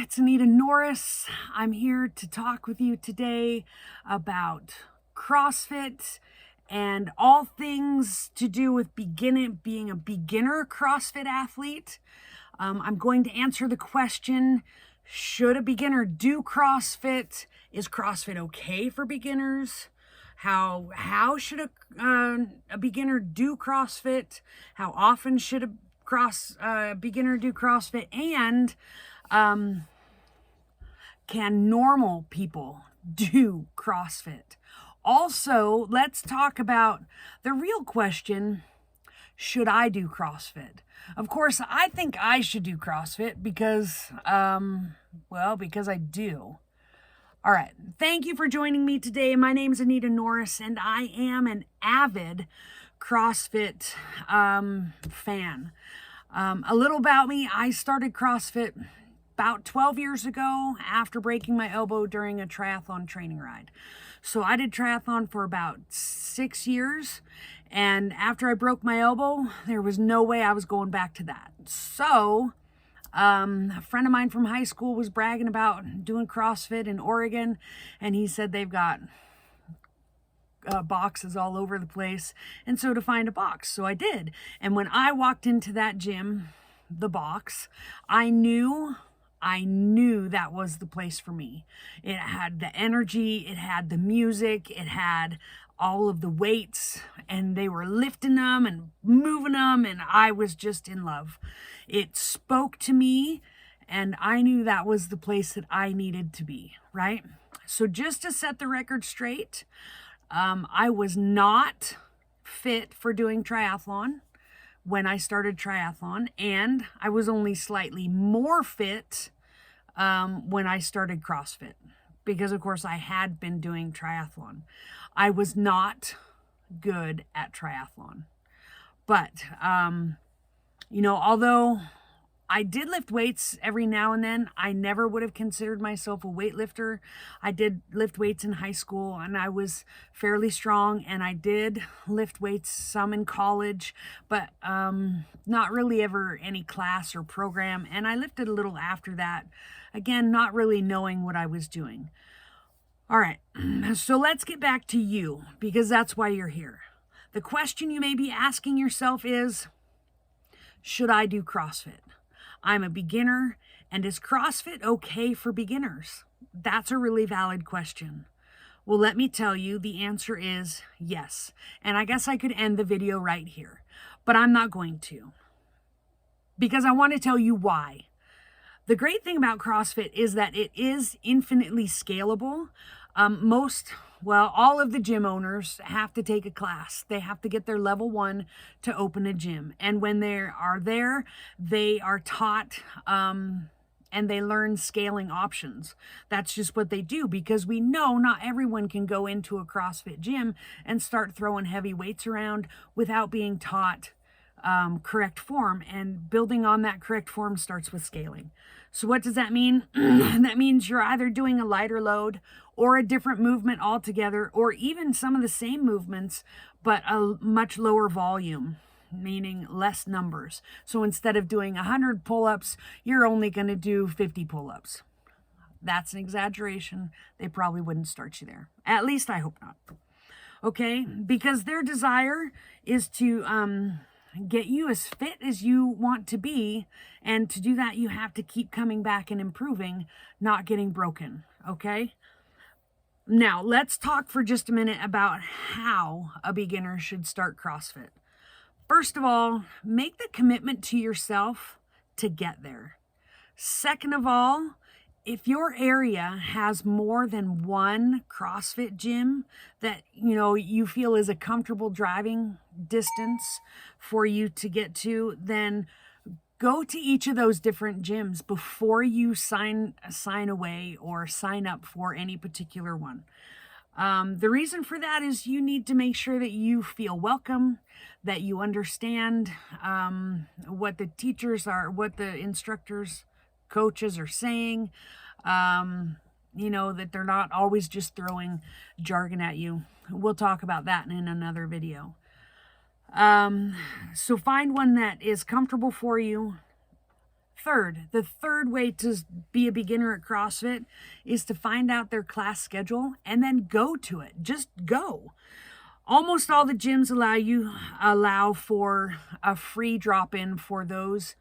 it's Anita Norris. I'm here to talk with you today about CrossFit and all things to do with being a beginner CrossFit athlete. I'm going to answer the question, should a beginner do CrossFit? Is CrossFit okay for beginners? How should a beginner do CrossFit? How often should a beginner do CrossFit? And can normal people do CrossFit? Also, let's talk about the real question, should I do CrossFit? Of course, I think I should do CrossFit because I do. All right, thank you for joining me today. My name is Anita Norris, and I am an avid CrossFit fan. A little about me, I started CrossFit about 12 years ago after breaking my elbow during a triathlon training ride. So I did triathlon for about 6 years, and after I broke my elbow, there was no way I was going back to that. So a friend of mine from high school was bragging about doing CrossFit in Oregon, and he said they've got boxes all over the place, and so to find a box. So I did, and when I walked into that gym, the box, I knew that was the place for me. It had the energy, it had the music, it had all of the weights, and they were lifting them and moving them, and I was just in love. It spoke to me, and I knew that was the place that I needed to be, right? So just to set the record straight, I was not fit for doing triathlon when I started triathlon, and I was only slightly more fit when I started CrossFit, because of course I had been doing triathlon. I was not good at triathlon, but although I did lift weights every now and then, I never would have considered myself a weightlifter. I did lift weights in high school, and I was fairly strong, and I did lift weights some in college, but not really ever any class or program. And I lifted a little after that, again, not really knowing what I was doing. All right, so let's get back to you, because that's why you're here. The question you may be asking yourself is, should I do CrossFit? I'm a beginner, and is CrossFit okay for beginners? That's a really valid question. Well, let me tell you, the answer is yes. And I guess I could end the video right here, but I'm not going to, because I want to tell you why. The great thing about CrossFit is that it is infinitely scalable. All of the gym owners have to take a class. They have to get their level 1 to open a gym. And when they are there, they are taught and they learn scaling options. That's just what they do, because we know not everyone can go into a CrossFit gym and start throwing heavy weights around without being taught correct form, and building on that correct form starts with scaling. So what does that mean? That means you're either doing a lighter load or a different movement altogether, or even some of the same movements, but a much lower volume, meaning less numbers. So instead of doing 100 pull-ups, you're only going to do 50 pull-ups. That's an exaggeration. They probably wouldn't start you there. At least I hope not. Okay? Because their desire is to get you as fit as you want to be, and to do that you have to keep coming back and improving, not getting broken. Okay, now let's talk for just a minute about how a beginner should start CrossFit. First of all, make the commitment to yourself to get there. Second of all, if your area has more than one CrossFit gym that you feel is a comfortable driving distance for you to get to, then go to each of those different gyms before you sign away or sign up for any particular one. The reason for that is you need to make sure that you feel welcome, that you understand what the teachers are, what the instructors, coaches are saying, that they're not always just throwing jargon at you. We'll talk about that in another video. So find one that is comfortable for you, The third way to be a beginner at CrossFit is to find out their class schedule and then go to it. Just go. Almost all the gyms allow for a free drop-in for those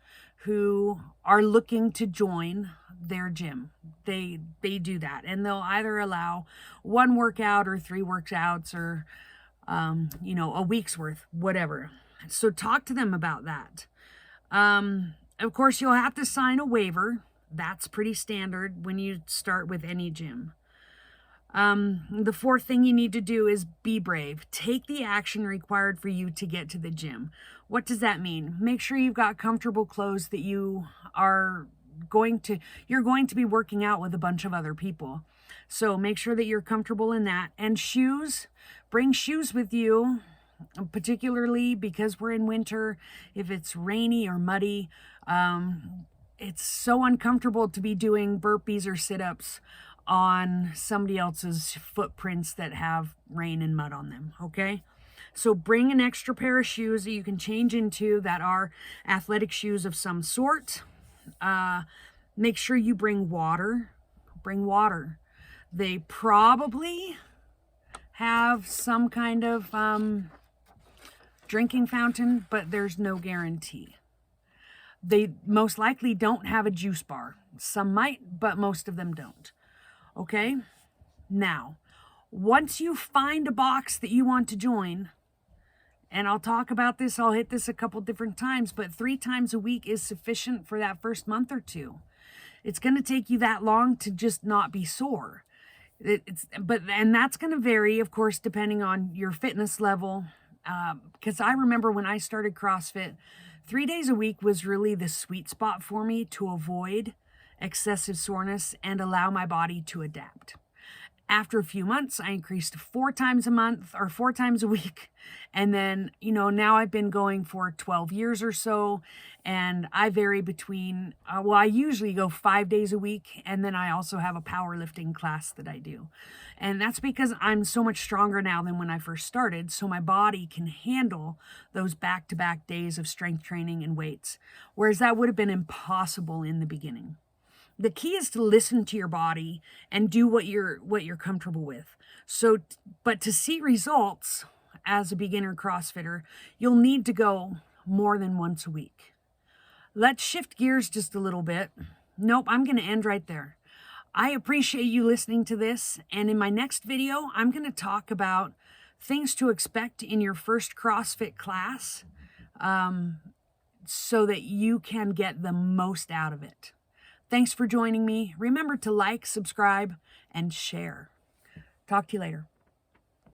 who are looking to join their gym. They do that, and they'll either allow one workout or 3 workouts or a week's worth, whatever. So talk to them about that. Of course, you'll have to sign a waiver. That's pretty standard when you start with any gym. The fourth thing you need to do is be brave. Take the action required for you to get to the gym. What does that mean? Make sure you've got comfortable clothes that you're going to be working out with a bunch of other people. So make sure that you're comfortable in that. And shoes, bring shoes with you, particularly because we're in winter. If it's rainy or muddy, it's so uncomfortable to be doing burpees or sit-ups on somebody else's footprints that have rain and mud on them, okay? So bring an extra pair of shoes that you can change into that are athletic shoes of some sort. Make sure you bring water. Bring water. They probably have some kind of drinking fountain, but there's no guarantee. They most likely don't have a juice bar. Some might, but most of them don't. Okay? Now, once you find a box that you want to join, and I'll talk about this, I'll hit this a couple different times, but 3 times a week is sufficient for that first month or 2. It's going to take you that long to just not be sore. And that's going to vary, of course, depending on your fitness level. Because I remember when I started CrossFit, 3 days a week was really the sweet spot for me to avoid excessive soreness and allow my body to adapt. After a few months, I increased to 4 times a month or 4 times a week. And then, now I've been going for 12 years or so. And I vary between, I usually go 5 days a week. And then I also have a powerlifting class that I do. And that's because I'm so much stronger now than when I first started. So my body can handle those back-to-back days of strength training and weights. Whereas that would have been impossible in the beginning. The key is to listen to your body and do what you're comfortable with. But to see results as a beginner CrossFitter, you'll need to go more than once a week. Let's shift gears just a little bit. Nope, I'm going to end right there. I appreciate you listening to this. And in my next video, I'm going to talk about things to expect in your first CrossFit class so that you can get the most out of it. Thanks for joining me. Remember to like, subscribe, and share. Talk to you later.